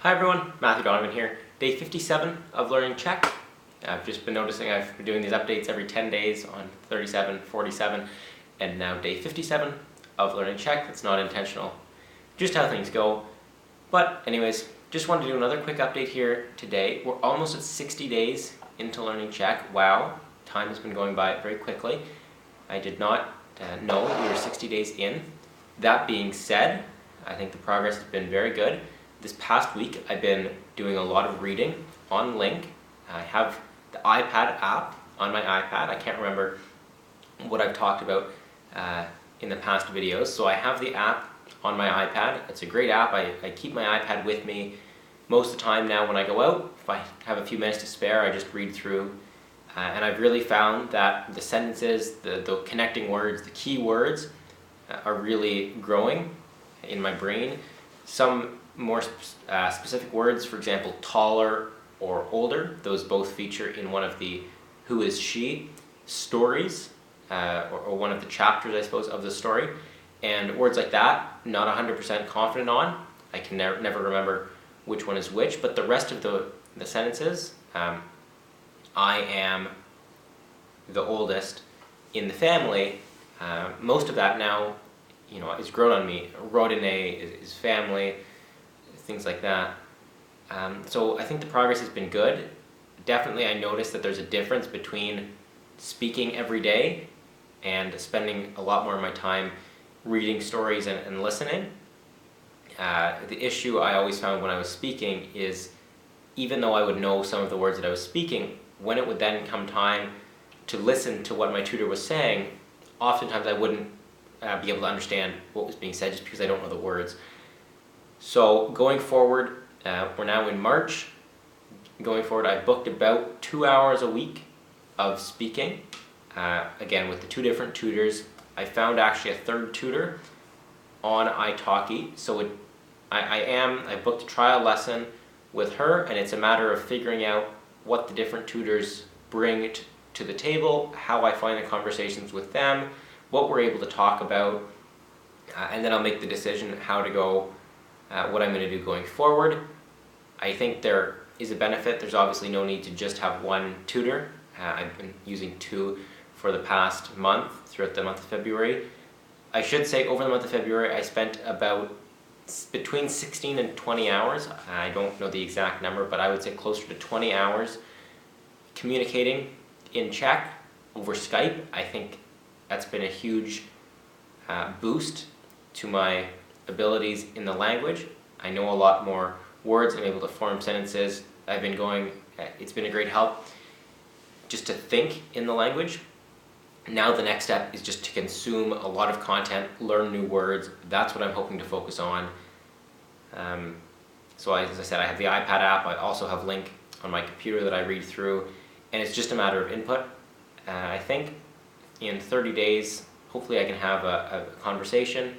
Hi everyone, Matthew Donovan here. Day 57 of learning Czech. I've just been noticing I've been doing these updates every 10 days on 37, 47, and now day 57 of learning Czech. That's not intentional, just how things go. But anyways, just wanted to do another quick update here today. We're almost at 60 days into learning Czech. Wow, time has been going by very quickly. I did not know we were 60 days in. That being said, I think the progress has been very good. This past week, I've been doing a lot of reading on Link. I have the iPad app on my iPad. I can't remember what I've talked about in the past videos. So I have the app on my iPad. It's a great app. I keep my iPad with me most of the time now when I go out. If I have a few minutes to spare, I just read through. And I've really found that the sentences, the connecting words, the key words are really growing in my brain. Some more specific words, for example, taller or older, those both feature in one of the who is she stories, or one of the chapters, I suppose, of the story. And words like that, not 100% confident on. I can never remember which one is which, but the rest of the sentences, I am the oldest in the family, most of that now, is grown on me. Rodine is family, things like that. So I think the progress has been good. Definitely I noticed that there's a difference between speaking every day and spending a lot more of my time reading stories and listening. The issue I always found when I was speaking is, even though I would know some of the words that I was speaking, when it would then come time to listen to what my tutor was saying, oftentimes I wouldn't be able to understand what was being said just because I don't know the words. So going forward, we're now in March. Going forward, I've booked about 2 hours a week of speaking. Again, with the two different tutors. I found actually a third tutor on italki. So I booked a trial lesson with her, and it's a matter of figuring out what the different tutors bring to the table, how I find the conversations with them, what we're able to talk about, and then I'll make the decision how to go, what I'm going to do going forward. I think there is a benefit. There's obviously no need to just have one tutor. I've been using two for the past month, throughout the month of February. I should say over the month of February I spent about between 16 and 20 hours. I don't know the exact number, but I would say closer to 20 hours communicating in Czech over Skype. I think that's been a huge boost to my abilities in the language. I know a lot more words. I'm able to form sentences. It's been a great help just to think in the language. Now the next step is just to consume a lot of content, learn new words. That's what I'm hoping to focus on. So as I said, I have the iPad app. I also have Link on my computer that I read through, and it's just a matter of input. I think in 30 days, hopefully I can have a conversation.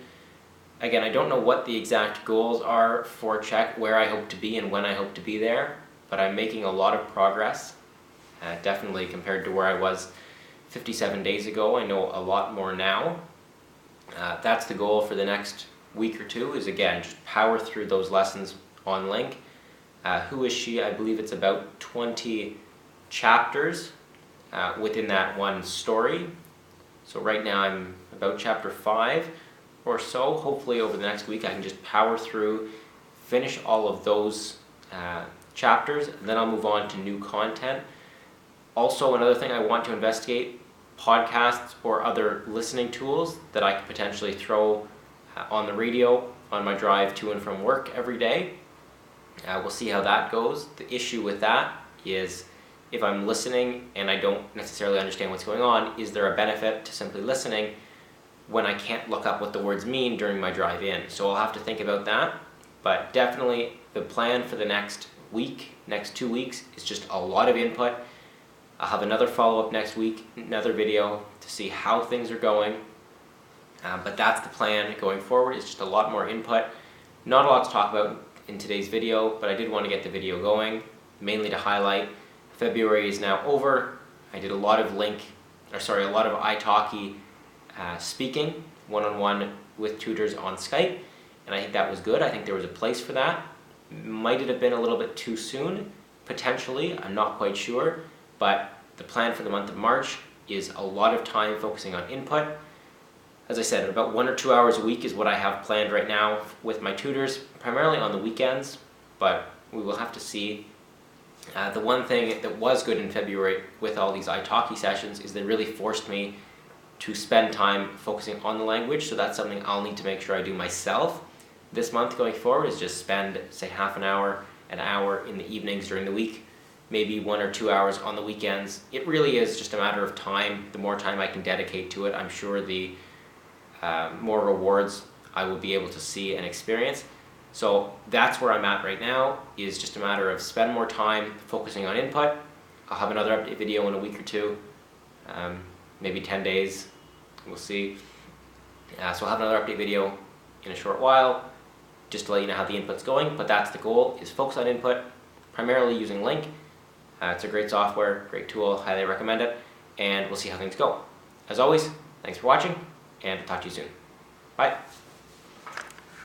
Again, I don't know what the exact goals are for Czech, where I hope to be and when I hope to be there, but I'm making a lot of progress, definitely compared to where I was 57 days ago. I know a lot more now. That's the goal for the next week or two, is again, just power through those lessons on Link. Who is she? I believe it's about 20 chapters within that one story. So right now I'm about chapter 5 or so. Hopefully over the next week I can just power through, finish all of those chapters, and then I'll move on to new content. Also, another thing I want to investigate, podcasts or other listening tools that I could potentially throw on the radio on my drive to and from work every day. We'll see how that goes. The issue with that is, if I'm listening and I don't necessarily understand what's going on, is there a benefit to simply listening when I can't look up what the words mean during my drive in? So I'll have to think about that. But definitely the plan for the next week, next 2 weeks, is just a lot of input. I'll have another follow-up next week, another video to see how things are going. But that's the plan going forward. It's just a lot more input. Not a lot to talk about in today's video, but I did want to get the video going, mainly to highlight February is now over. I did a lot of italki speaking one-on-one with tutors on Skype, and I think that was good. I think there was a place for that. Might it have been a little bit too soon? Potentially, I'm not quite sure, but the plan for the month of March is a lot of time focusing on input. As I said, about 1 or 2 hours a week is what I have planned right now with my tutors, primarily on the weekends, but we will have to see. The one thing that was good in February with all these italki sessions is they really forced me to spend time focusing on the language, so that's something I'll need to make sure I do myself this month going forward, is just spend, say, half an hour in the evenings during the week, maybe 1 or 2 hours on the weekends. It really is just a matter of time. The more time I can dedicate to it, I'm sure the more rewards I will be able to see and experience. So that's where I'm at right now, is just a matter of spend more time focusing on input. I'll have another update video in a week or two, maybe 10 days, we'll see. So I'll have another update video in a short while, just to let you know how the input's going, but that's the goal, is focus on input, primarily using Link. It's a great software, great tool, highly recommend it, and we'll see how things go. As always, thanks for watching, and I'll talk to you soon. Bye.